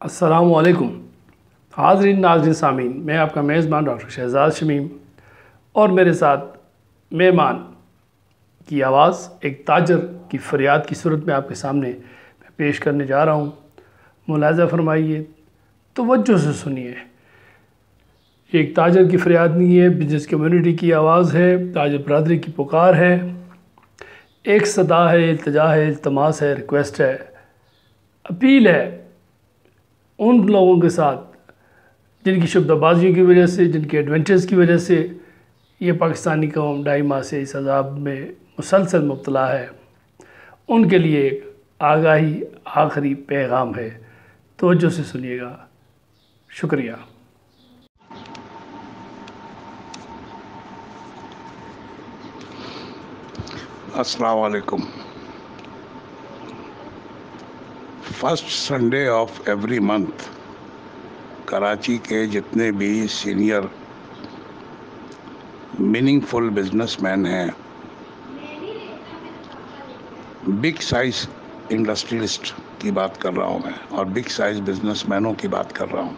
السلام علیکم حاضرین ناظرین سامعین، میں آپ کا میزبان ڈاکٹر شہزاد شمیم اور میرے ساتھ مہمان کی آواز ایک تاجر کی فریاد کی صورت میں آپ کے سامنے میں پیش کرنے جا رہا ہوں۔ ملاحظہ فرمائیے، توجہ سے سنیے۔ یہ ایک تاجر کی فریاد نہیں ہے، بزنس کمیونٹی کی آواز ہے، تاجر برادری کی پکار ہے، ایک صدا ہے، التجا ہے، التماس ہے، ریکویسٹ ہے، اپیل ہے ان لوگوں کے ساتھ جن کی شبدہ بازیوں کی وجہ سے، جن کے ایڈونچرز کی وجہ سے یہ پاکستانی قوم ڈھائی ماہ سے اس عذاب میں مسلسل مبتلا ہے، ان کے لیے ایک آگاہی آخری پیغام ہے۔ توجہ سے سنیے گا۔ شکریہ۔ السلام علیکم۔ First Sunday off every month Karachi کے جتنے بھی سینئر میننگ فل بزنس مین ہیں، بگ سائز انڈسٹریلسٹ کی بات کر رہا ہوں میں، اور بگ سائز بزنس مینوں کی بات کر رہا ہوں،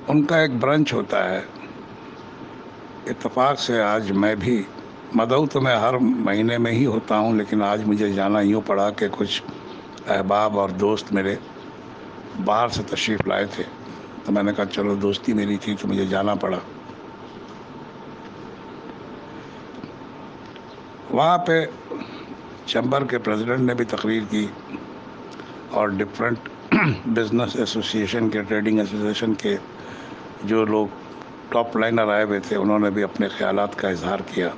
ان کا ایک برنچ ہوتا ہے۔ اتفاق سے آج میں بھی مدعو تو میں ہر مہینے میں ہی ہوتا ہوں، لیکن آج مجھے جانا یوں پڑا کہ کچھ احباب اور دوست میرے باہر سے تشریف لائے تھے، تو میں نے کہا چلو، دوستی میری تھی تو مجھے جانا پڑا۔ وہاں پہ چیمبر کے پریزیڈنٹ نے بھی تقریر کی، اور ڈفرینٹ بزنس ایسوسیشن کے، ٹریڈنگ ایسوسیشن کے جو لوگ ٹاپ لائنر آئے ہوئے تھے، انہوں نے بھی اپنے خیالات کا اظہار کیا۔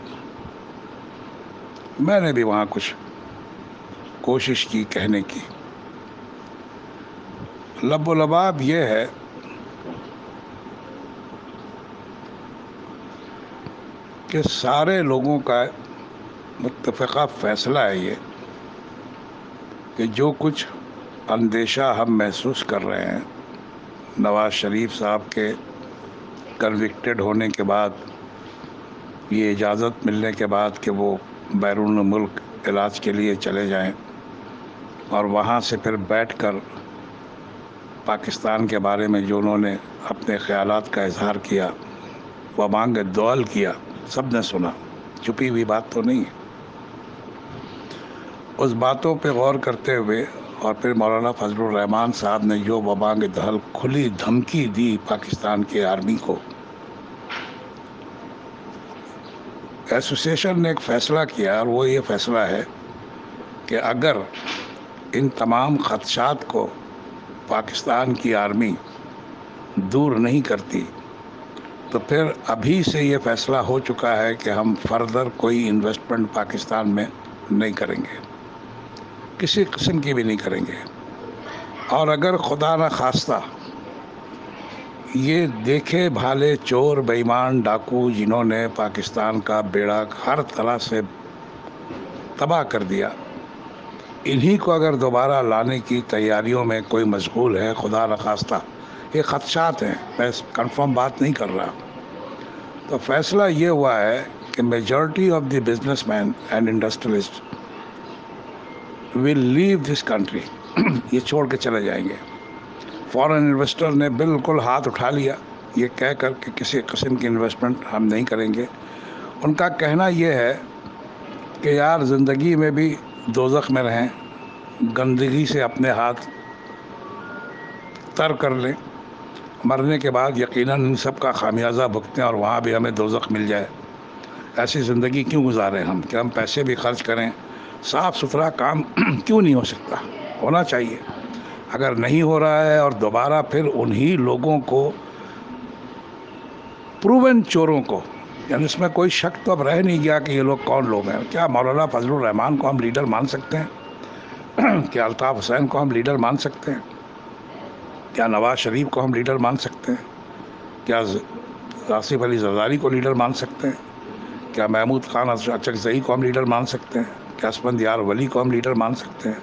میں نے بھی وہاں کچھ کوشش کی کہنے کی۔ لب و لباب یہ ہے کہ سارے لوگوں کا متفقہ فیصلہ ہے یہ کہ جو کچھ اندیشہ ہم محسوس کر رہے ہیں نواز شریف صاحب کے کنوکٹڈ ہونے کے بعد، یہ اجازت ملنے کے بعد کہ وہ بیرون ملک علاج کے لیے چلے جائیں، اور وہاں سے پھر بیٹھ کر پاکستان کے بارے میں جو انہوں نے اپنے خیالات کا اظہار کیا، وہ مانگ دعل کیا، سب نے سنا، چھپی ہوئی بات تو نہیں ہے۔ اس باتوں پہ غور کرتے ہوئے، اور پھر مولانا فضل الرحمان صاحب نے جو وبانگ دہل کھلی دھمکی دی پاکستان کے آرمی کو، ایسوسیشن نے ایک فیصلہ کیا، اور وہ یہ فیصلہ ہے کہ اگر ان تمام خدشات کو پاکستان کی آرمی دور نہیں کرتی، تو پھر ابھی سے یہ فیصلہ ہو چکا ہے کہ ہم فردر کوئی انویسٹمنٹ پاکستان میں نہیں کریں گے، کسی قسم کی بھی نہیں کریں گے۔ اور اگر خدا نہ خواستہ یہ دیکھے بھالے چور، بے ایمان، ڈاکو، جنہوں نے پاکستان کا بیڑا ہر طرح سے تباہ کر دیا، انہی کو اگر دوبارہ لانے کی تیاریوں میں کوئی مشغول ہے، خدا نخواستہ، یہ خدشات ہیں، میں کنفرم بات نہیں کر رہا، تو فیصلہ یہ ہوا ہے کہ majority of the business man and industrialist will leave this country, یہ چھوڑ کے چلے جائیں گے۔ فورن انویسٹر نے بالکل ہاتھ اٹھا لیا، یہ کہہ کر کہ کسی قسم کی انویسٹمنٹ ہم نہیں کریں گے۔ ان کا کہنا یہ ہے کہ یار، زندگی میں بھی دوزخ میں رہیں، گندگی سے اپنے ہاتھ تر کر لیں، مرنے کے بعد یقیناً ان سب کا خامیازہ بھگتیں اور وہاں بھی ہمیں دوزخ مل جائے۔ ایسی زندگی کیوں گزاریں ہم، کہ ہم پیسے بھی خرچ کریں؟ صاف ستھرا کام کیوں نہیں ہو سکتا؟ ہونا چاہیے۔ اگر نہیں ہو رہا ہے، اور دوبارہ پھر انہی لوگوں کو، پروون چوروں کو، یعنی اس میں کوئی شک تو اب رہ نہیں گیا کہ یہ لوگ کون لوگ ہیں۔ کیا مولانا فضل الرحمان کو ہم لیڈر مان سکتے ہیں؟ کیا الطاف حسین کو ہم لیڈر مان سکتے ہیں؟ کیا نواز شریف کو ہم لیڈر مان سکتے ہیں؟ کیا آصف علی زرداری کو لیڈر مان سکتے ہیں؟ کیا محمود خان اچکزئی کو ہم لیڈر مان سکتے ہیں؟ کیا اسفندیار ولی کو ہم لیڈر مان سکتے ہیں؟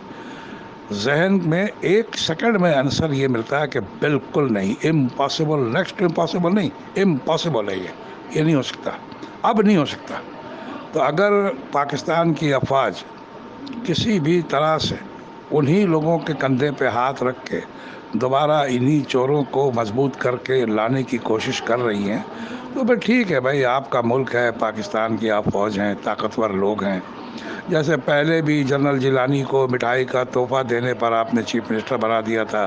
ذہن میں ایک سیکنڈ میں آنسر یہ ملتا ہے کہ بالکل نہیں، امپاسبل، نیکسٹ امپاسبل نہیں، امپاسبل ہے، یہ نہیں ہو سکتا، اب نہیں ہو سکتا۔ تو اگر پاکستان کی افواج کسی بھی طرح سے انہی لوگوں کے کندھے پہ ہاتھ رکھ کے دوبارہ انہی چوروں کو مضبوط کر کے لانے کی کوشش کر رہی ہیں، تو پھر ٹھیک ہے بھائی، آپ کا ملک ہے پاکستان کی، آپ فوج ہیں، طاقتور لوگ ہیں. جیسے پہلے بھی جنرل جیلانی کو مٹھائی کا تحفہ دینے پر آپ نے چیف منسٹر بنا دیا تھا.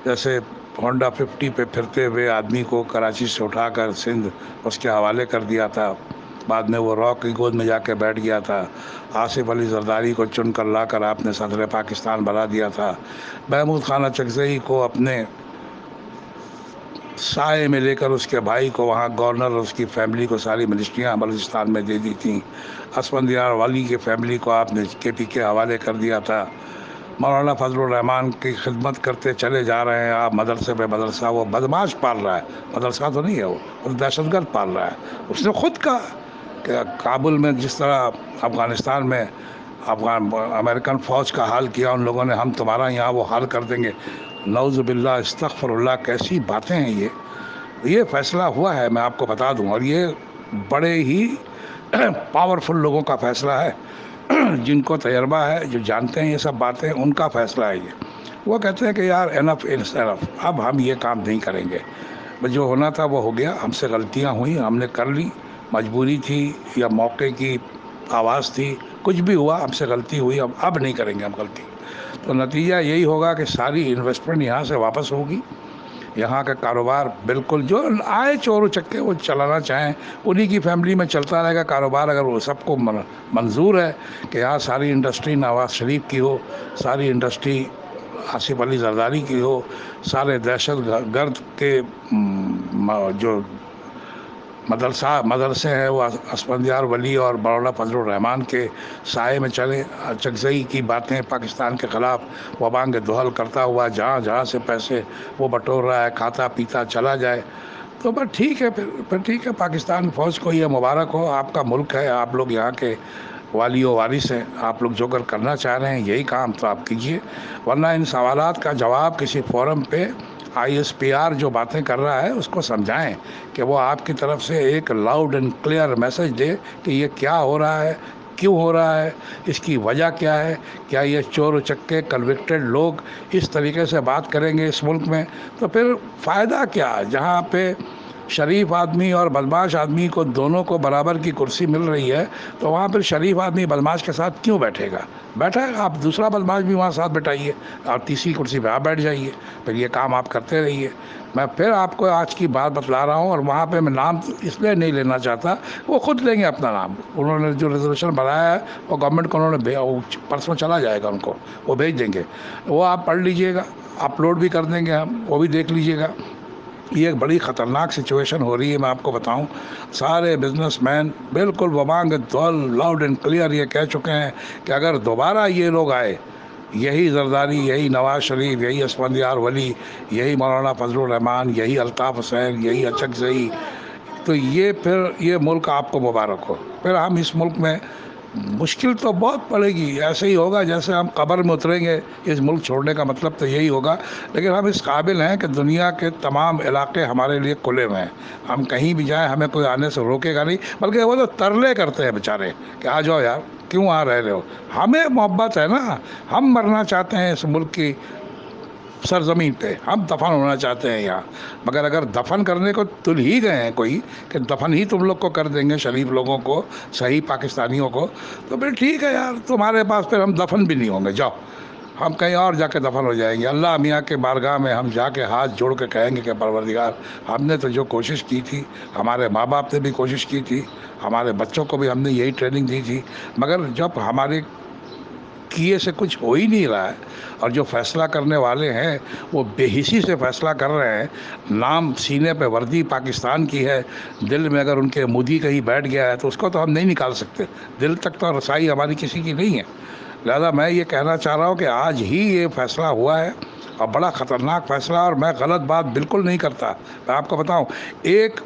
جیسے ہونڈا 50 پہ پھرتے ہوئے آدمی کو کراچی سے اٹھا کر سندھ اس کے حوالے کر دیا تھا، بعد میں وہ راک کی گود میں جا کے بیٹھ گیا تھا. آصف علی زرداری کو چن کر لا کر آپ نے صدر پاکستان بنا دیا تھا. محمود خانہ چکزئی کو اپنے سائے میں لے کر اس کے بھائی کو وہاں گورنر اور اس کی فیملی کو ساری منسٹریاں بلوچستان میں دے دی تھیں. اسفندیار والی کی فیملی کو آپ نے KP کے حوالے کر دیا تھا. مولانا فضل الرحمان کی خدمت کرتے چلے جا رہے ہیں آپ مدرسے پہ مدرسہ. وہ بدماش پال رہا ہے، مدرسہ تو نہیں ہے، وہ دہشت گرد پال رہا ہے. اس نے خود کہا کہ کابل میں جس طرح افغانستان میں امریکن فوج کا حال کیا ان لوگوں نے، ہم تمہارا یہاں وہ حال کر دیں گے. نعوذ باللہ، استغفر اللہ، کیسی باتیں ہیں یہ فیصلہ ہوا ہے میں آپ کو بتا دوں، اور یہ بڑے ہی پاورفل لوگوں کا فیصلہ ہے، جن کو تجربہ ہے، جو جانتے ہیں یہ سب باتیں، ان کا فیصلہ ہے یہ. وہ کہتے ہیں کہ یار انف از انف، اب ہم یہ کام نہیں کریں گے. جو ہونا تھا وہ ہو گیا، ہم سے غلطیاں ہوئیں، ہم نے کر لی، مجبوری تھی یا موقع کی آواز تھی، کچھ بھی ہوا، ہم سے غلطی ہوئی، اب نہیں کریں گے ہم غلطی. تو نتیجہ یہی ہوگا کہ ساری انویسٹمنٹ یہاں سے واپس ہوگی. یہاں کا کاروبار بالکل جو آئے چور چکے وہ چلانا چاہیں انہی کی فیملی میں چلتا رہے گا کاروبار. اگر وہ سب کو منظور ہے کہ یہاں ساری انڈسٹری نواز شریف کی ہو، ساری انڈسٹری آصف علی زرداری کی ہو، سارے دہشت گرد کے جو مدرسے ہیں وہ اسفندیار ولی اور مولانا فضل الرحمان کے سائے میں چلیں. چکزئی کی باتیں پاکستان کے خلاف وہ بانگ دہل کرتا ہوا جہاں جہاں سے پیسے وہ بٹور رہا ہے، کھاتا پیتا چلا جائے. تو بس ٹھیک ہے، پھر ٹھیک ہے، پاکستان فوج کو یہ مبارک ہو، آپ کا ملک ہے، آپ لوگ یہاں کے والی و وارث ہیں، آپ لوگ جو کرنا چاہ رہے ہیں یہی کام تو آپ کیجئے. ورنہ ان سوالات کا جواب کسی فورم پہ ISPR جو باتیں کر رہا ہے اس کو سمجھائیں کہ وہ آپ کی طرف سے ایک لاؤڈ اینڈ کلیئر میسج دے کہ یہ کیا ہو رہا ہے، کیوں ہو رہا ہے، اس کی وجہ کیا ہے. کیا یہ چور چکے کنوکٹڈ لوگ اس طریقے سے بات کریں گے اس ملک میں تو پھر فائدہ کیا؟ جہاں پہ شریف آدمی اور بدماش آدمی کو دونوں کو برابر کی کرسی مل رہی ہے تو وہاں پھر شریف آدمی بدماش کے ساتھ کیوں بیٹھے گا؟ بیٹھا ہے، آپ دوسرا بدماش بھی وہاں ساتھ بٹھائیے اور تیسری کرسی پہ آپ بیٹھ جائیے، پھر یہ کام آپ کرتے رہیے. میں پھر آپ کو آج کی بات بتلا رہا ہوں، اور وہاں پہ میں نام اس لیے نہیں لینا چاہتا، وہ خود لیں گے اپنا نام. انہوں نے جو ریزولوشن بنایا ہے وہ گورنمنٹ کو انہوں نے پرسوں چلا جائے گا، ان کو وہ بھیج دیں گے، وہ آپ پڑھ لیجئے گا، اپلوڈ بھی کر دیں گے ہم، وہ بھی دیکھ لیجئے گا. یہ ایک بڑی خطرناک سچویشن ہو رہی ہے، میں آپ کو بتاؤں. سارے بزنس مین بالکل وبانگ دول لاؤڈ اینڈ کلیئر یہ کہہ چکے ہیں کہ اگر دوبارہ یہ لوگ آئے، یہی زرداری، یہی نواز شریف، یہی اسفندیار ولی، یہی مولانا فضل الرحمان، یہی الطاف حسین، یہی چکزئی، تو پھر یہ ملک آپ کو مبارک ہو. پھر ہم اس ملک میں مشکل تو بہت پڑے گی، ایسے ہی ہوگا جیسے ہم قبر میں اتریں گے. اس ملک چھوڑنے کا مطلب تو یہی ہوگا، لیکن ہم اس قابل ہیں کہ دنیا کے تمام علاقے ہمارے لیے کھلے ہوئے ہیں. ہم کہیں بھی جائیں ہمیں کوئی آنے سے روکے گا نہیں، بلکہ وہ تو ترلے کرتے ہیں بیچارے کہ آ جاؤ یار، کیوں آ رہے ہو. ہمیں محبت ہے نا، ہم مرنا چاہتے ہیں اس ملک کی سرزمین پہ، ہم دفن ہونا چاہتے ہیں یہاں. مگر اگر دفن کرنے کو تل ہی گئے ہیں کوئی کہ دفن ہی تم لوگ کو کر دیں گے، شریف لوگوں کو، صحیح پاکستانیوں کو، تو پھر ٹھیک ہے یار، تمہارے پاس پھر ہم دفن بھی نہیں ہوں گے، جاؤ ہم کہیں اور جا کے دفن ہو جائیں گے. اللہ میاں کے بارگاہ میں ہم جا کے ہاتھ جوڑ کے کہیں گے کہ پروردگار، ہم نے تو جو کوشش کی تھی، ہمارے ماں باپ نے بھی کوشش کی تھی، ہمارے بچوں کو بھی ہم نے یہی ٹریننگ دی تھی، مگر جب ہمارے کیے سے کچھ ہو ہی نہیں رہا ہے، اور جو فیصلہ کرنے والے ہیں وہ بے حسی سے فیصلہ کر رہے ہیں. نام سینے پہ وردی پاکستان کی ہے، دل میں اگر ان کے مودی کہیں بیٹھ گیا ہے تو اس کو تو ہم نہیں نکال سکتے، دل تک تو رسائی ہماری کسی کی نہیں ہے. لہذا میں یہ کہنا چاہ رہا ہوں کہ آج ہی یہ فیصلہ ہوا ہے، اور بڑا خطرناک فیصلہ، اور میں غلط بات بالکل نہیں کرتا. میں آپ کو بتاؤں، ایک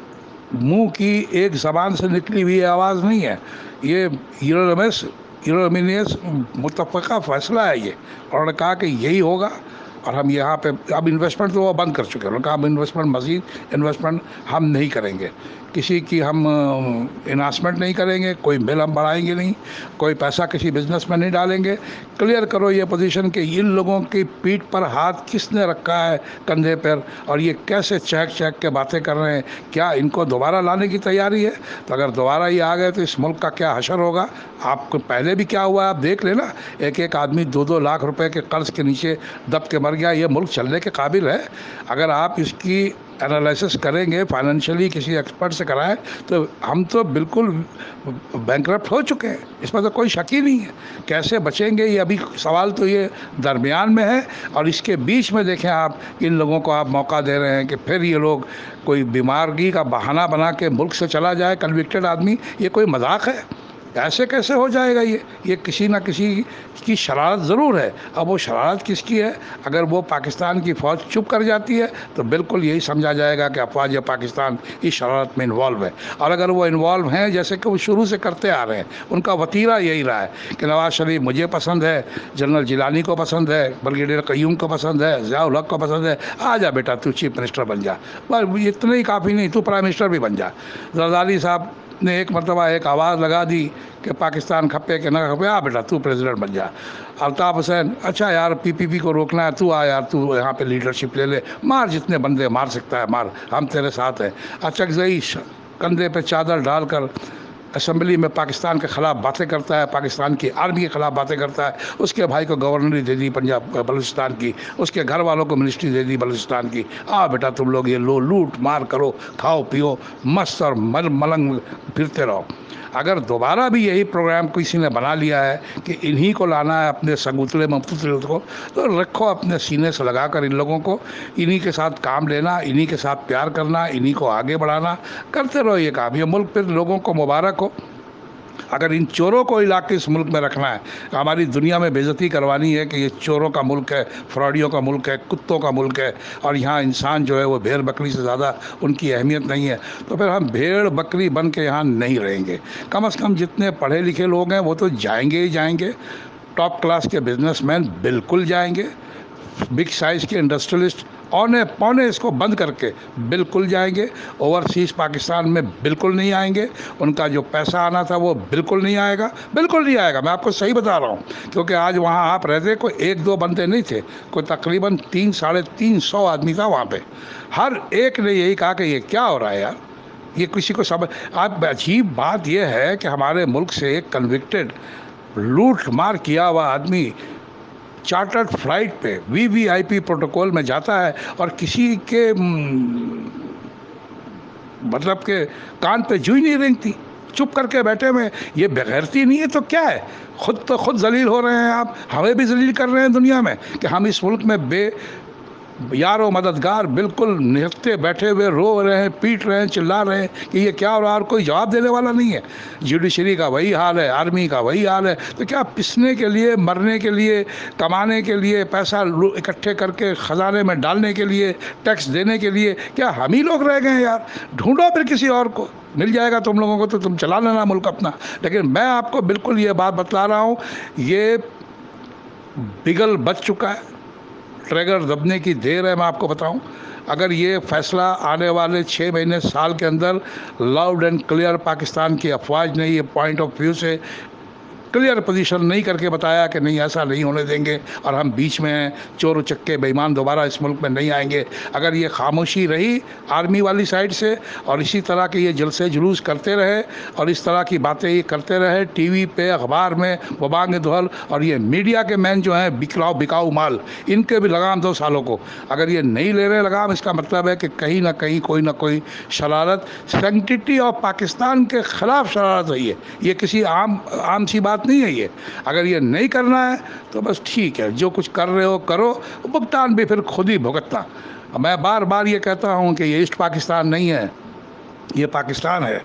منہ کی ایک زبان سے نکلی ہوئی آواز نہیں ہے، یہ یونانیمس متفقہ فیصلہ ہے یہ. اور انہوں نے کہا کہ یہی ہوگا، اور ہم یہاں پہ اب انویسٹمنٹ تو وہ بند کر چکے ہیں. انہوں نے کہا ہم انویسٹمنٹ مزید انویسٹمنٹ ہم نہیں کریں گے, کسی کی ہم انویسٹمنٹ نہیں کریں گے, کوئی مل ہم بڑھائیں گے نہیں, کوئی پیسہ کسی بزنس میں نہیں ڈالیں گے. کلیئر کرو یہ پوزیشن کہ ان لوگوں کی پیٹھ پر ہاتھ کس نے رکھا ہے کندھے پر, اور یہ کیسے چہک چہک کے باتیں کر رہے ہیں. کیا ان کو دوبارہ لانے کی تیاری ہے؟ تو اگر دوبارہ یہ آ گئے تو اس ملک کا کیا حشر ہوگا. آپ کو پہلے بھی کیا ہوا ہے آپ دیکھ لینا, ایک آدمی 2-2 لاکھ روپے کے قرض کے نیچے دب کے مر گیا. یہ ملک چلنے کے قابل ہے؟ اگر آپ اس کی انالیسس کریں گے فائنینشلی کسی ایکسپرٹ سے کرائیں تو ہم تو بالکل بینکرپٹ ہو چکے ہیں, اس میں تو کوئی شک ہی نہیں ہے. کیسے بچیں گے یہ ابھی سوال تو یہ درمیان میں ہے, اور اس کے بیچ میں دیکھیں آپ ان لوگوں کو آپ موقع دے رہے ہیں کہ پھر یہ لوگ کوئی بیماری کا بہانہ بنا کے ملک سے چلا جائے کنوکٹڈ آدمی. یہ کوئی مذاق ہے؟ ایسے کیسے ہو جائے گا؟ یہ کسی نہ کسی کی شرارت ضرور ہے. اب وہ شرارت کس کی ہے؟ اگر وہ پاکستان کی فوج چپ کر جاتی ہے تو بالکل یہی سمجھا جائے گا کہ افواج پاکستان اس شرارت میں انوالو ہے. اور اگر وہ انوالو ہیں جیسے کہ وہ شروع سے کرتے آ رہے ہیں, ان کا وتیرہ یہی رہا ہے کہ نواز شریف مجھے پسند ہے, جنرل جیلانی کو پسند ہے, بریگیڈیئر قیوم کو پسند ہے, ضیاء الحق کو پسند ہے, آ جا بیٹا تو چیف منسٹر بن جا, بس اتنے ہی کافی نہیں, تو پرائم منسٹر بھی بن جا. زرداری صاحب نے ایک مرتبہ ایک آواز لگا دی کہ پاکستان کھپے کہ نہ کھپے, آ بیٹا تو پریزیڈنٹ بن جا. الطاف حسین, اچھا یار PPP کو روکنا ہے, تو آ یار تو یہاں پہ لیڈرشپ لے لے, مار جتنے بندے مار سکتا ہے مار, ہم تیرے ساتھ ہیں. اچکزئی کندھے پہ چادر ڈال کر اسمبلی میں پاکستان کے خلاف باتیں کرتا ہے, پاکستان کی آرمی کے خلاف باتیں کرتا ہے. اس کے بھائی کو گورنری دے دی پنجاب بلوچستان کی, اس کے گھر والوں کو منسٹری دے دی بلوچستان کی. بیٹا تم لوگ یہ لوٹ مار کرو, کھاؤ پیو, مست اور ملنگ پھرتے رہو. اگر دوبارہ بھی یہی پروگرام کسی نے بنا لیا ہے کہ انہی کو لانا ہے اپنے سگوتلے مفوتلے کو, تو رکھو اپنے سینے سے لگا کر ان لوگوں کو, انہی کے ساتھ کام لینا, انہی کے ساتھ پیار کرنا, انہی کو آگے بڑھانا, کرتے رہو یہ کام. یہ ملک پھر لوگوں کو مبارک ہو. اگر ان چوروں کو علا کے اس ملک میں رکھنا ہے, ہماری دنیا میں بے عزتی کروانی ہے کہ یہ چوروں کا ملک ہے, فراڈیوں کا ملک ہے, کتوں کا ملک ہے, اور یہاں انسان جو ہے وہ بھیڑ بکری سے زیادہ ان کی اہمیت نہیں ہے, تو پھر ہم بھیڑ بکری بن کے یہاں نہیں رہیں گے. کم از کم جتنے پڑھے لکھے لوگ ہیں وہ تو جائیں گے ہی جائیں گے. ٹاپ کلاس کے بزنس مین بالکل جائیں گے, بگ سائز کے انڈسٹریلسٹ اونے پونے اس کو بند کر کے بالکل جائیں گے. اوورسیز پاکستان میں بالکل نہیں آئیں گے. ان کا جو پیسہ آنا تھا وہ بالکل نہیں آئے گا, بالکل نہیں آئے گا. میں آپ کو صحیح بتا رہا ہوں, کیونکہ آج وہاں آپ رہتے کوئی 1-2 بندے نہیں تھے, کوئی تقریباً 300-350 آدمی تھا وہاں پہ. ہر ایک نے یہی کہا کہ یہ کیا ہو رہا ہے یار, یہ کسی کو سمجھ. اب عجیب بات یہ ہے کہ ہمارے ملک سے ایک کنوکٹڈ لوٹ مار کیا ہوا آدمی چارٹرڈ فلائٹ پہ VVIP پروٹوکول میں جاتا ہے, اور کسی کے مطلب کہ کان پہ جوئی نہیں رینگتی, چپ کر کے بیٹھے میں. یہ بغیرتی نہیں ہے تو کیا ہے؟ خود ذلیل ہو رہے ہیں آپ, ہمیں بھی ذلیل کر رہے ہیں دنیا میں کہ ہم اس ملک میں بے یار و مددگار بالکل نہتے بیٹھے ہوئے رو رہے ہیں, پیٹ رہے ہیں, چلا رہے ہیں کہ یہ کیا ہو رہا ہے, اور کوئی جواب دینے والا نہیں ہے. جوڈیشری کا وہی حال ہے, آرمی کا وہی حال ہے. تو کیا پسنے کے لیے, مرنے کے لیے, کمانے کے لیے, پیسہ اکٹھے کر کے خزانے میں ڈالنے کے لیے, ٹیکس دینے کے لیے کیا ہم ہی لوگ رہ گئے ہیں یار؟ ڈھونڈو پھر کسی اور کو, مل جائے گا تم لوگوں کو تو تم چلا لینا ملک اپنا. لیکن میں آپ کو بالکل یہ بات بتلا رہا ہوں, یہ بگل بچ چکا ہے, ٹریگر دبنے کی دیر ہے. میں آپ کو بتاؤں, اگر یہ فیصلہ آنے والے 6 مہینے سال کے اندر لاؤڈ اینڈ کلیئر پاکستان کی افواج نے یہ پوائنٹ آف ویو سے کلیئر پوزیشن نہیں کر کے بتایا کہ نہیں ایسا نہیں ہونے دیں گے اور ہم بیچ میں ہیں, چور چکے بےایمان دوبارہ اس ملک میں نہیں آئیں گے, اگر یہ خاموشی رہی آرمی والی سائڈ سے, اور اسی طرح کے یہ جلسے جلوس کرتے رہے, اور اس طرح کی باتیں یہ کرتے رہے ٹی وی پہ, اخبار میں, وبانگ دہل, اور یہ میڈیا کے مین جو ہیں بکاؤ مال, ان کے بھی لگام 2 سالوں کو. اگر یہ نہیں لے رہے لگام, اس کا مطلب ہے کہ کہیں نہ کہیں کوئی نہ کوئی شرارت سینکٹیٹی آف پاکستان کے خلاف شرارت ہوئی ہے. یہ کسی عام سی بات نہیں ہے یہ. اگر یہ نہیں کرنا ہے تو بس ٹھیک ہے, جو کچھ کر رہے ہو کرو, بھگتان بھی پھر خود ہی بھگتنا. میں بار بار یہ کہتا ہوں کہ یہ ایسٹ پاکستان نہیں ہے, یہ پاکستان ہے.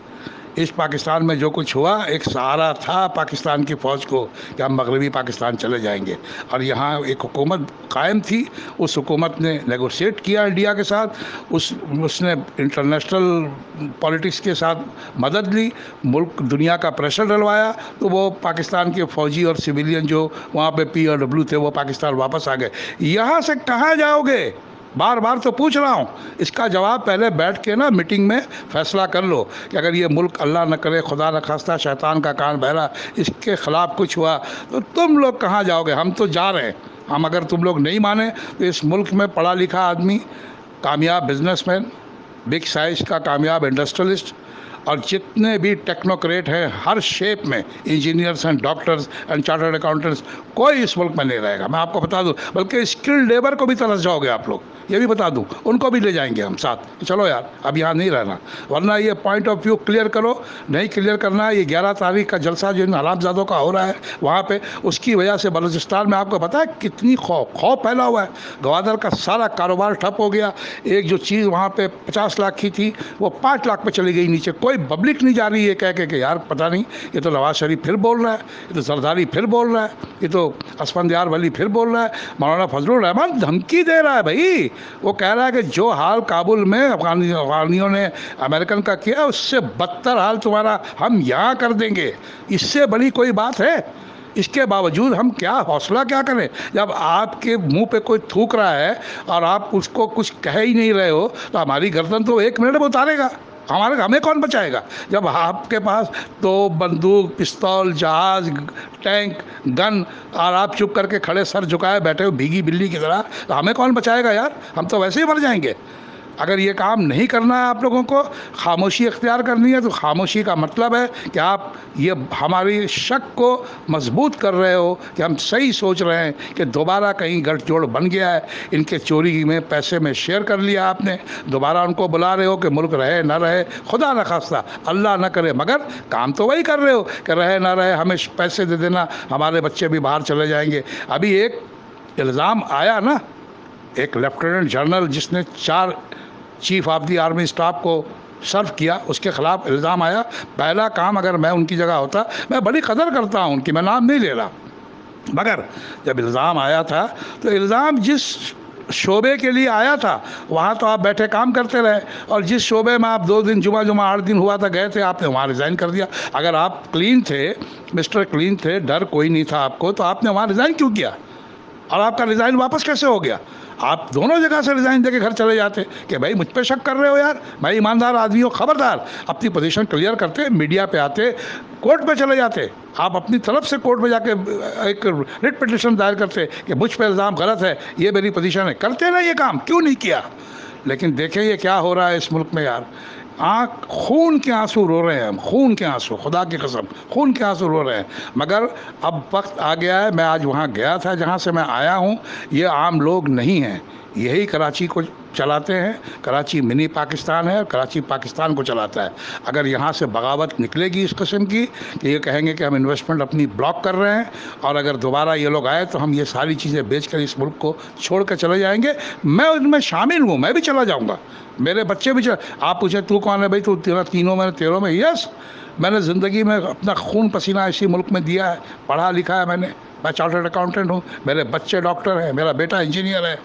اس پاکستان میں جو کچھ ہوا ایک سہارا تھا پاکستان کی فوج کو کہ ہم مغربی پاکستان چلے جائیں گے، اور یہاں ایک حکومت قائم تھی، اس حکومت نے نیگوشیٹ کیا انڈیا کے ساتھ، اس نے انٹرنیشنل پالیٹکس کے ساتھ مدد لی، ملک دنیا کا پریشر ڈلوایا، تو وہ پاکستان کے فوجی اور سویلین جو وہاں پہ پی اور ڈبلیو تھے وہ پاکستان واپس آ گئے۔ یہاں سے کہاں جاؤ گے؟ بار بار تو پوچھ رہا ہوں، اس کا جواب پہلے بیٹھ کے نا میٹنگ میں فیصلہ کر لو کہ اگر یہ ملک اللہ نہ کرے خدا نہ خواستہ شیطان کا کان بہرا اس کے خلاف کچھ ہوا تو تم لوگ کہاں جاؤ گے؟ ہم تو جا رہے ہیں، ہم اگر تم لوگ نہیں مانیں تو اس ملک میں پڑھا لکھا آدمی، کامیاب بزنس مین، بگ سائز کا کامیاب انڈسٹریلسٹ، اور جتنے بھی ٹیکنوکریٹ ہیں ہر شیپ میں، engineers and doctors and chartered accountants, کوئی اس ملک میں نہیں رہے گا، میں آپ کو بتا دوں، بلکہ اسکل لیبر کو بھی ترس جاؤ گے آپ لوگ، یہ بھی بتا دوں، ان کو بھی لے جائیں گے ہم ساتھ، چلو یار اب یہاں نہیں رہنا، ورنہ یہ پوائنٹ آف ویو کلیئر کرو، نہیں کلیئر کرنا ہے۔ یہ 11 تاریخ کا جلسہ جو ان حرام زادوں کا ہو رہا ہے وہاں پہ، اس کی وجہ سے بلوچستان میں آپ کو پتا ہے کتنی خوف پھیلا ہوا ہے، گوادر کا سارا کاروبار ٹھپ ہو گیا، ایک جو چیز وہاں پہ 50 لاکھ کی تھی وہ 5 لاکھ پہ چلی گئی نیچے، کوئی پبلک نہیں جا رہی ہے کہہ کہ یار پتہ نہیں یہ تو نواز شریف پھر بول رہا ہے، یہ تو زرداری پھر بول رہا ہے، یہ تو اسفندیار ولی پھر بول رہا ہے، مولانا فضل الرحمان دھمکی دے رہا ہے بھائی، وہ کہہ رہا ہے کہ جو حال کابل میں افغانیوں نے امریکن کا کیا اس سے بدتر حال تمہارا ہم یہاں کر دیں گے، اس سے بڑی کوئی بات ہے؟ اس کے باوجود ہم کیا حوصلہ کیا کریں؟ جب آپ کے منہ پہ کوئی تھوک رہا ہے اور آپ اس کو کچھ کہہ ہی نہیں رہے ہو تو ہماری گردن تو 1 منٹ میں اتارے گا، ہمیں کون بچائے گا؟ جب آپ کے پاس تو بندوق، پستول، جہاز، ٹینک، گن، اور آپ چپ کر کے کھڑے سر جھکائے بیٹھے ہو بھیگی بلی کی طرح، تو ہمیں کون بچائے گا یار؟ ہم تو ویسے ہی مر جائیں گے۔ اگر یہ کام نہیں کرنا ہے آپ لوگوں کو، خاموشی اختیار کرنی ہے، تو خاموشی کا مطلب ہے کہ آپ یہ ہماری شک کو مضبوط کر رہے ہو کہ ہم صحیح سوچ رہے ہیں کہ دوبارہ کہیں گٹھ جوڑ بن گیا ہے، ان کے چوری میں پیسے میں شیئر کر لیا آپ نے، دوبارہ ان کو بلا رہے ہو کہ ملک رہے نہ رہے، خدا نہ خواستہ اللہ نہ کرے، مگر کام تو وہی کر رہے ہو کہ رہے نہ رہے ہمیں پیسے دے دینا، ہمارے بچے بھی باہر چلے جائیں گے۔ ابھی ایک الزام آیا نا، ایک لیفٹیننٹ جنرل جس نے 4 chief of the army staff کو سرو کیا، اس کے خلاف الزام آیا۔ پہلا کام اگر میں ان کی جگہ ہوتا، میں بڑی قدر کرتا ہوں ان کی، میں نام نہیں لے رہا، مگر جب الزام آیا تھا تو الزام جس شعبے کے لیے آیا تھا وہاں تو آپ بیٹھے کام کرتے رہے، اور جس شعبے میں آپ 2 دن جمعہ 8 دن ہوا تھا گئے تھے، آپ نے وہاں ریزائن کر دیا۔ اگر آپ کلین تھے، مسٹر کلین تھے، ڈر کوئی نہیں تھا آپ کو، تو آپ نے وہاں ریزائن کیوں کیا؟ اور آپ کا ریزائن واپس کیسے ہو گیا؟ آپ دونوں جگہ سے ریزائن دے کے گھر چلے جاتے کہ بھائی مجھ پہ شک کر رہے ہو یار، میں ایماندار آدمی ہوں، خبردار اپنی پوزیشن کلیئر کرتے، میڈیا پہ آتے، کورٹ پہ چلے جاتے، آپ اپنی طرف سے کورٹ میں جا کے ایک ریٹ پٹیشن دائر کرتے کہ مجھ پہ الزام غلط ہے، یہ میری پوزیشن ہے، کرتے نا یہ کام، کیوں نہیں کیا؟ لیکن دیکھیں یہ کیا ہو رہا ہے اس ملک میں یار، خون کے آنسو رو رہے ہیں ہم، خون کے آنسو، خدا کی قسم خون کے آنسو رو رہے ہیں۔ مگر اب وقت آ گیا ہے، میں آج وہاں گیا تھا جہاں سے میں آیا ہوں، یہ عام لوگ نہیں ہیں، یہی کراچی کو چلاتے ہیں، کراچی منی پاکستان ہے، کراچی پاکستان کو چلاتا ہے۔ اگر یہاں سے بغاوت نکلے گی اس قسم کی کہ یہ کہیں گے کہ ہم انویسٹمنٹ اپنی بلاک کر رہے ہیں، اور اگر دوبارہ یہ لوگ آئے تو ہم یہ ساری چیزیں بیچ کر اس ملک کو چھوڑ کر چلے جائیں گے، میں ان میں شامل ہوں، میں بھی چلا جاؤں گا، میرے بچے بھی آپ پوچھیں تو کون ہے بھائی، تو تینوں میں 13 میں، یس میں نے زندگی میں اپنا خون پسینہ اسی ملک میں دیا ہے، پڑھا لکھا ہے میں چارٹرڈ اکاؤنٹنٹ ہوں، میرے بچے ڈاکٹر ہیں، میرا بیٹا انجینئر ہے،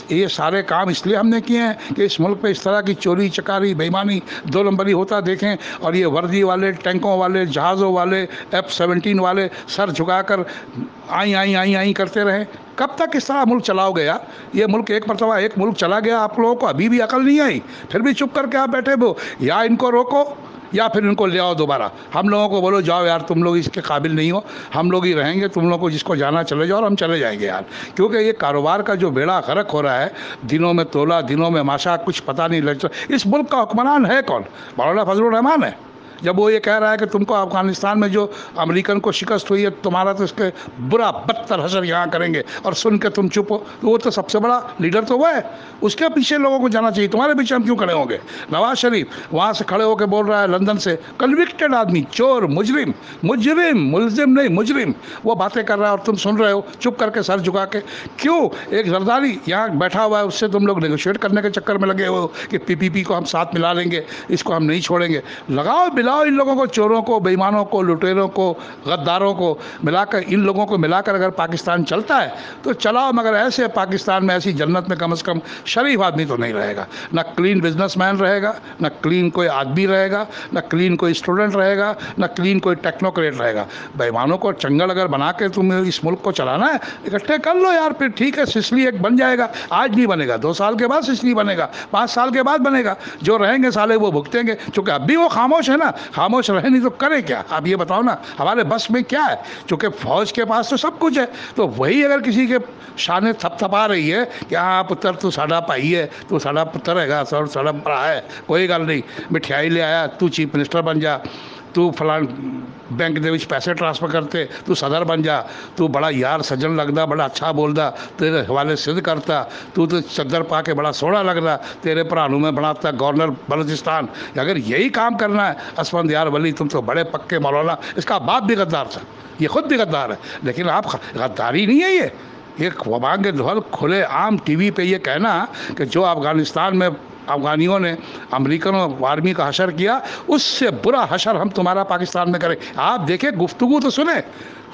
یہ سارے کام اس لیے ہم نے کیے ہیں کہ اس ملک پہ اس طرح کی چوری چکاری بےایمانی 2 نمبری ہوتا دیکھیں، اور یہ وردی والے، ٹینکوں والے، جہازوں والے، F-17 والے سر جھکا کر آئیں کرتے رہیں۔ کب تک اس طرح ملک چلاؤ گے یار؟ یہ ملک ایک مرتبہ ایک ملک چلا گیا، آپ لوگوں کو ابھی بھی عقل نہیں آئی، پھر بھی چپ کر کے آپ بیٹھے ہو، یا ان کو روکو یا پھر ان کو لے آؤ دوبارہ، ہم لوگوں کو بولو جاؤ یار تم لوگ اس کے قابل نہیں ہو، ہم لوگ ہی رہیں گے، تم لوگوں کو جس کو جانا چلے جاؤ، اور ہم چلے جائیں گے یار، کیونکہ یہ کاروبار کا جو بیڑا غرق ہو رہا ہے، دنوں میں تولا دنوں میں ماشا، کچھ پتہ نہیں لگتا۔ اس ملک کا حکمران ہے کون؟ مولانا فضل الرحمان ہے؟ جب وہ یہ کہہ رہا ہے کہ تم کو افغانستان میں جو امریکن کو شکست ہوئی ہے تمہارا تو اس کے برا بدتر حشر یہاں کریں گے، اور سن کے تم چپ ہو، تو وہ تو سب سے بڑا لیڈر تو وہ ہے، اس کے پیچھے لوگوں کو جانا چاہیے، تمہارے پیچھے ہم کیوں کھڑے ہوں گے؟ نواز شریف وہاں سے کھڑے ہو کے بول رہا ہے لندن سے، کنوکٹڈ آدمی، چور، مجرم، ملزم نہیں مجرم، وہ باتیں کر رہا ہے اور تم سن رہے ہو چپ کر کے سر جھکا کے۔ کیوں؟ ایک زرداری یہاں بیٹھا ہوا ہے، اس سے تم لوگ نیگوشیٹ کرنے کے چکر میں لگے ہوئے ہو کہ پی کو ہم ساتھ ملا لیں گے، اس کو ہم نہیں چھوڑیں گے۔ لگاؤ ملاؤ ان لوگوں کو، چوروں کو، بے ایمانوں کو، لٹیروں کو، غداروں کو ملا کر، ان لوگوں کو ملا کر اگر پاکستان چلتا ہے تو چلاؤ، مگر ایسے پاکستان میں ایسی جنت میں کم از کم شریف آدمی تو نہیں رہے گا، نہ کلین بزنس مین رہے گا، نہ کلین کوئی آدمی رہے گا، نہ کلین کوئی اسٹوڈنٹ رہے گا، نہ کلین کوئی ٹیکنوکریٹ رہے گا۔ بے ایمانوں کو چنگل اگر بنا کے تم اس ملک کو چلانا ہے، اکٹھے کر لو یار، پھر ٹھیک ہے سسلی ایک بن جائے گا، آج نہیں بنے گا، 2 سال کے بعد سسلی بنے گا، 5 سال کے بعد بنے گا، جو رہیں گے سالے وہ بھگتیں گے، چونکہ اب بھی وہ خاموش ہے نا، خاموش رہے نہیں تو کرے کیا؟ اب یہ بتاؤ نا ہمارے بس میں کیا ہے؟ چونکہ فوج کے پاس تو سب کچھ ہے، تو وہی اگر کسی کے شانے تھپ تھپا رہی ہے کہ ہاں پتر تو ساڈا بھائی ہے، تو ساڈا پتر ہے گا، ساڈا بھرا ہے، کوئی گل نہیں، مٹھائی لے آیا، تو چیف منسٹر بن جا، تو فلاں بینک دے وچ پیسے ٹرانسفر کرتے، تو صدر بن جا، تو بڑا یار سجن لگدا، بڑا اچھا بولدا، تیرے حوالے صد کرتا، تو چادر پا کے بڑا سوہنا لگدا، تیرے پرانوں میں بناتا گورنر بلوچستان۔ اگر یہی کام کرنا ہے اسفند یار ولی، تم تو بڑے پکے مولانا، اس کا باپ بھی غدار تھا، یہ خود بھی غدار ہے، لیکن آپ غداری نہیں ہے یہ وبانگ دھول کھلے عام ٹی وی پہ یہ کہنا کہ جو افغانستان میں افغانیوں نے امریکنوں آرمی کا حشر کیا، اس سے برا حشر ہم تمہارا پاکستان میں کریں۔ آپ دیکھیں، گفتگو تو سنیں،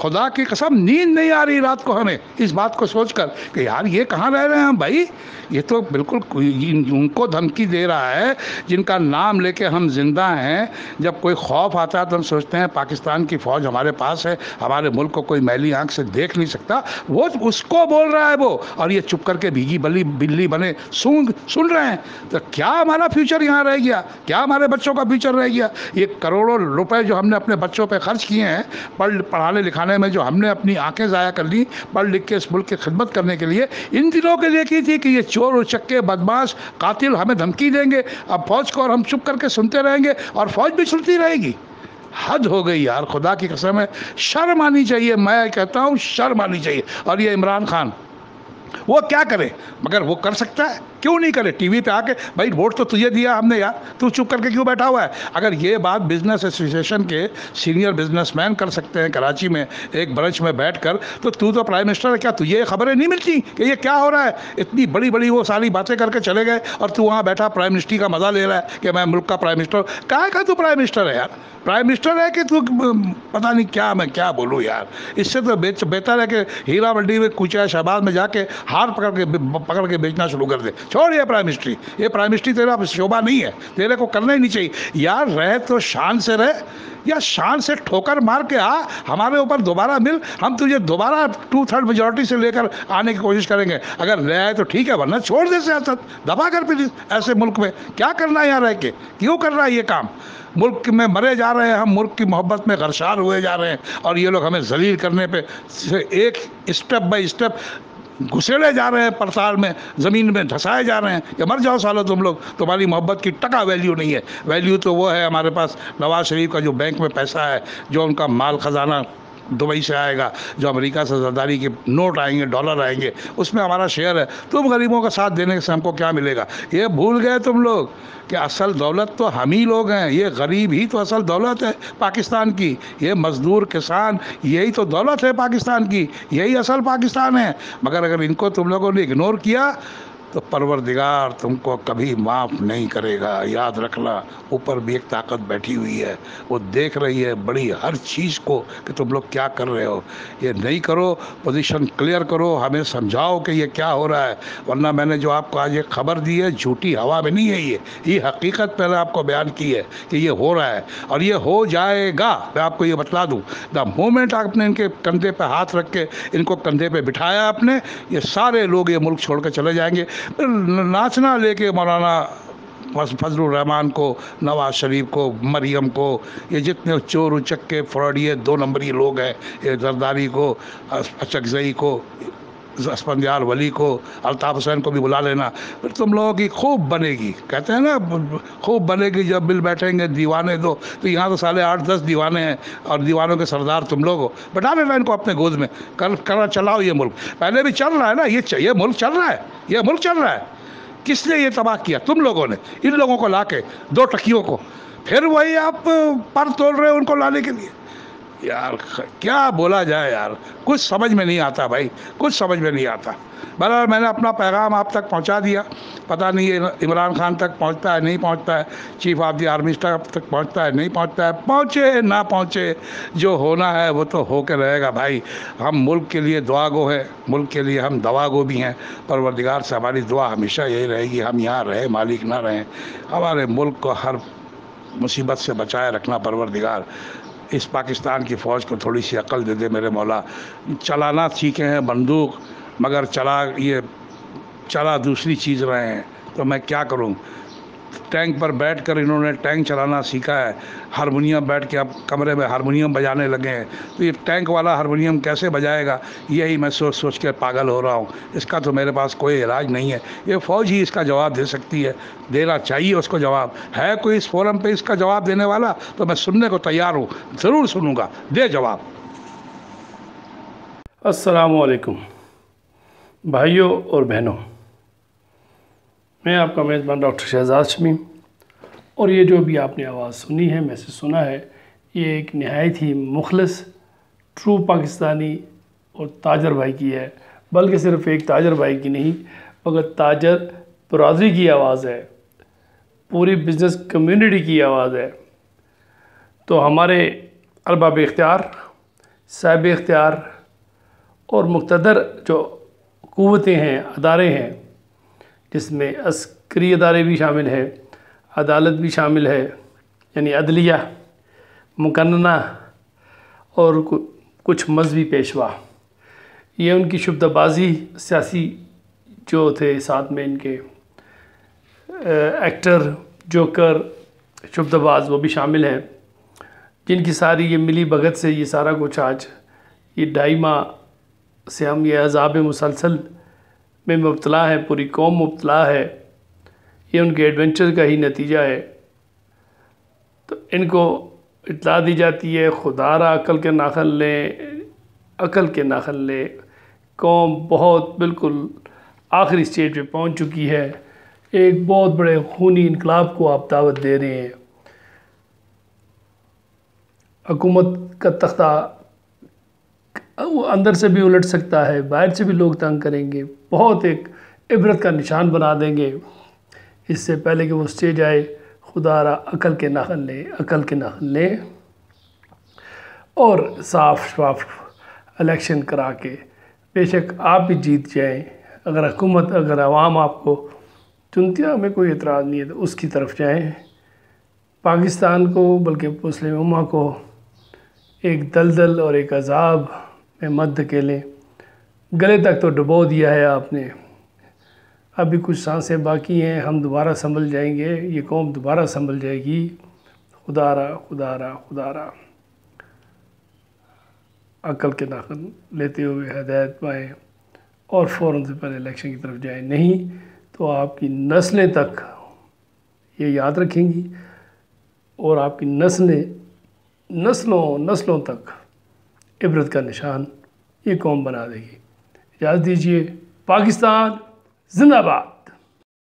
خدا کی قسم نیند نہیں آ رہی رات کو ہمیں اس بات کو سوچ کر کہ یار یہ کہاں رہ رہے ہیں ہم بھائی، یہ تو بالکل ان کو دھمکی دے رہا ہے جن کا نام لے کے ہم زندہ ہیں۔ جب کوئی خوف آتا ہے تو ہم سوچتے ہیں پاکستان کی فوج ہمارے پاس ہے، ہمارے ملک کو کوئی میلی آنکھ سے دیکھ نہیں سکتا، وہ اس کو بول رہا ہے وہ، اور یہ چپ کر کے بھیگی بلی بنے سن رہے ہیں۔ تو کیا ہمارا فیوچر یہاں رہ گیا؟ کیا ہمارے بچوں کا فیوچر رہ گیا؟ یہ کروڑوں روپے جو ہم نے اپنے بچوں پہ خرچ کیے ہیں، پڑھانے لکھانے میں جو ہم نے اپنی آنکھیں ضائع کر لی پڑھ لکھ کے اس ملک کی خدمت کرنے کے لیے، ان دنوں کے لیے کی تھی کہ یہ چور اچکے بدماش قاتل ہمیں دھمکی دیں گے، اب فوج کو اور ہم چپ کر کے سنتے رہیں گے اور فوج بھی سنتی رہے گی۔ حد ہو گئی یار، خدا کی قسم ہے، شرم آنی چاہیے، میں کہتا ہوں شرم آنی چاہیے۔ اور یہ عمران خان وہ کیا کرے؟ مگر وہ کر سکتا ہے، کیوں نہیں کرے؟ ٹی وی پہ آ کے، بھائی ووٹ تو تجھے دیا ہم نے یار، تو چپ کر کے کیوں بیٹھا ہوا ہے؟ اگر یہ بات بزنس ایسوسی ایشن کے سینئر بزنس مین کر سکتے ہیں کراچی میں ایک برنچ میں بیٹھ کر، تو پرائم منسٹر ہے، کیا تجھے یہ خبریں نہیں ملتی کہ یہ کیا ہو رہا ہے؟ اتنی بڑی بڑی وہ ساری باتیں کر کے چلے گئے اور تو وہاں بیٹھا پرائم منسٹری کا مزہ لے رہا ہے کہ میں ملک کا پرائم منسٹر۔ کہاں کا تو پرائم منسٹر ہے یار؟ پرائم منسٹر ہے کہ تو پتہ نہیں کیا، میں کیا بولوں یار۔ اس سے تو بہتر ہے کہ ہیرا منڈی میں کوچہ شہباز میں جا کے ہار پکڑ کے بیچنا شروع کر دے۔ چھوڑ یہ پرائم منسٹری، یہ پرائم منسٹری تیرا شعبہ نہیں ہے، تیرے کو کرنا ہی نہیں چاہیے یار۔ رہے تو شان سے رہ، یا شان سے ٹھوکر مار کے آ ہمارے اوپر دوبارہ مل، ہم تجھے دوبارہ 2/3 میجورٹی سے لے کر آنے کی کوشش کریں گے۔ اگر لے آئے تو ٹھیک ہے، ورنہ چھوڑ دے سیاست، دبا کر پھر ایسے ملک میں کیا کرنا ہے یہاں رہ کے؟ کیوں کر رہا ہے یہ کام؟ ملک میں مرے جا رہے ہیں ہم، ملک کی محبت میں غرشار ہوئے جا رہے ہیں، اور یہ لوگ ہمیں ذلیل کرنے پہ ایک اسٹیپ بائی اسٹیپ گھسیڑے جا رہے ہیں، پرتال میں زمین میں دھسائے جا رہے ہیں کہ مر جاؤ سالو تم لوگ، تمہاری محبت کی ٹکا ویلیو نہیں ہے۔ ویلیو تو وہ ہے ہمارے پاس نواز شریف کا جو بینک میں پیسہ ہے، جو ان کا مال خزانہ دبئی سے آئے گا، جو امریکہ سے زرداری کے نوٹ آئیں گے، ڈالر آئیں گے، اس میں ہمارا شیئر ہے۔ تم غریبوں کا ساتھ دینے سے ہم کو کیا ملے گا؟ یہ بھول گئے تم لوگ کہ اصل دولت تو ہم ہی لوگ ہیں، یہ غریب ہی تو اصل دولت ہے پاکستان کی، یہ مزدور کسان، یہی تو دولت ہے پاکستان کی، یہی اصل پاکستان ہے۔ مگر اگر ان کو تم لوگوں نے اگنور کیا تو پروردگار تم کو کبھی معاف نہیں کرے گا، یاد رکھنا۔ اوپر بھی ایک طاقت بیٹھی ہوئی ہے، وہ دیکھ رہی ہے بڑی ہر چیز کو کہ تم لوگ کیا کر رہے ہو۔ یہ نہیں کرو، پوزیشن کلیئر کرو، ہمیں سمجھاؤ کہ یہ کیا ہو رہا ہے، ورنہ میں نے جو آپ کو آج ایک خبر دی ہے جھوٹی ہوا میں نہیں ہے، یہ حقیقت پہلے آپ کو بیان کی ہے کہ یہ ہو رہا ہے اور یہ ہو جائے گا۔ میں آپ کو یہ بتلا دوں، دا مومنٹ آپ نے ان کے کندھے پہ ہاتھ رکھ کے ان کو کندھے پہ بٹھایا اپنے، یہ سارے لوگ یہ ملک چھوڑ کے چلے جائیں گے۔ ناچنا لے کے مولانا فضل الرحمان کو، نواز شریف کو، مریم کو، یہ جتنے چور اچکے فراڈیے 2 نمبری لوگ ہیں، یہ زرداری کو، اچکزئی کو، اسفندیار ولی کو، الطاف حسین کو بھی بلا لینا، پھر تم لوگوں کی خوب بنے گی. کہتے ہیں نا خوب بنے گی جب مل بیٹھیں گے دیوانے دو. تو یہاں تو سالے 8-10 دیوانے ہیں اور دیوانوں کے سردار تم لوگ ہو. بٹا لینا ان کو اپنے گود میں، کرنا چلاؤ یہ ملک. پہلے بھی چل رہا ہے نا، یہ ملک چل رہا ہے، یہ ملک چل رہا ہے. کس نے یہ تباہ کیا؟ تم لوگوں نے. ان لوگوں کو لا کے، دو ٹکیوں کو، پھر وہی آپ پر توڑ رہے ہو ان کو لانے کے لیے. یار کیا بولا جائے یار، کچھ سمجھ میں نہیں آتا بھائی، کچھ سمجھ میں نہیں آتا. بہرحال میں نے اپنا پیغام آپ تک پہنچا دیا. پتہ نہیں یہ عمران خان تک پہنچتا ہے نہیں پہنچتا ہے، chief of the army staff تک پہنچتا ہے نہیں پہنچتا ہے. پہنچے نہ پہنچے، جو ہونا ہے وہ تو ہو کے رہے گا بھائی. ہم ملک کے لیے دعا گو ہے، ملک کے لیے ہم دوا گو بھی ہیں. پروردگار سے ہماری دعا ہمیشہ یہی رہے گی، ہم یہاں رہیں مالک نہ رہیں، ہمارے ملک کو ہر مصیبت سے بچائے رکھنا پروردگار. اس پاکستان کی فوج کو تھوڑی سی عقل دے دے میرے مولا. چلانا سیکھے ہیں بندوق، مگر چلا دوسری چیز رہے ہیں. تو میں کیا کروں؟ ٹینک پر بیٹھ کر انہوں نے ٹینک چلانا سیکھا ہے، ہارمونیم بیٹھ کے اب کمرے میں ہارمونیم بجانے لگے ہیں. تو یہ ٹینک والا ہارمونیم کیسے بجائے گا؟ یہی میں سوچ سوچ کے پاگل ہو رہا ہوں. اس کا تو میرے پاس کوئی علاج نہیں ہے، یہ فوج ہی اس کا جواب دے سکتی ہے، دینا چاہیے اس کو جواب. ہے کوئی اس فورم پہ اس کا جواب دینے والا؟ تو میں سننے کو تیار ہوں، ضرور سنوں گا. دے جواب. السلام علیکم بھائیوں اور بہنوں، میں آپ کا میزبان ڈاکٹر شہزاد شمیم. اور یہ جو بھی آپ نے آواز سنی ہے، میں سے سنا ہے، یہ ایک نہایت ہی مخلص ٹرو پاکستانی اور تاجر بھائی کی ہے. بلکہ صرف ایک تاجر بھائی کی نہیں، مگر تاجر برادری کی آواز ہے، پوری بزنس کمیونٹی کی آواز ہے. تو ہمارے ارباب اختیار، صاحب اختیار اور مقتدر جو قوتیں ہیں، ادارے ہیں، جس میں عسکری ادارے بھی شامل ہیں، عدالت بھی شامل ہے، یعنی عدلیہ، مقننہ اور کچھ مذہبی پیشوا، یہ ان کی شبدہ بازی، سیاسی جو تھے ساتھ میں ان کے ایکٹر، جوکر، شبدہ باز، وہ بھی شامل ہیں، جن کی ساری یہ ملی بھگت سے یہ سارا کچھ آج یہ 2.5 ماہ سے ہم یہ عذاب مسلسل میں مبتلا ہے، پوری قوم مبتلا ہے. یہ ان کے ایڈونچر کا ہی نتیجہ ہے. تو ان کو اطلاع دی جاتی ہے، خدا را عقل کے ناخن لیں، عقل کے ناخن لیں. قوم بہت بالکل آخری سٹیج پہ پہنچ چکی ہے. ایک بہت بڑے خونی انقلاب کو آپ دعوت دے رہے ہیں. حکومت کا تختہ وہ اندر سے بھی الٹ سکتا ہے، باہر سے بھی لوگ تنگ کریں گے، بہت ایک عبرت کا نشان بنا دیں گے. اس سے پہلے کہ وہ سٹیج آئے، خدا را عقل کے ناخن لیں، عقل کے ناخن لیں، اور صاف شفاف الیکشن کرا کے بے شک آپ بھی جیت جائیں. اگر حکومت، اگر عوام آپ کو چنتی ہے، ہمیں کوئی اعتراض نہیں ہے، تو اس کی طرف جائیں. پاکستان کو بلکہ مسلم امہ کو ایک دلدل اور ایک عذاب میں مت دھکیلیں. گلے تک تو ڈبو دیا ہے آپ نے، ابھی کچھ سانسیں باقی ہیں، ہم دوبارہ سنبھل جائیں گے، یہ قوم دوبارہ سنبھل جائے گی. خدا را خدا را خدا را عقل کے ناخن لیتے ہوئے ہدایت پائیں اور فوراً سے پہلے الیکشن کی طرف جائیں. نہیں تو آپ کی نسلیں تک یہ یاد رکھیں گی، اور آپ کی نسلوں تک عبرت کا نشان یہ قوم بنا دے گی. اجازت دیجیے. پاکستان زندہ باد.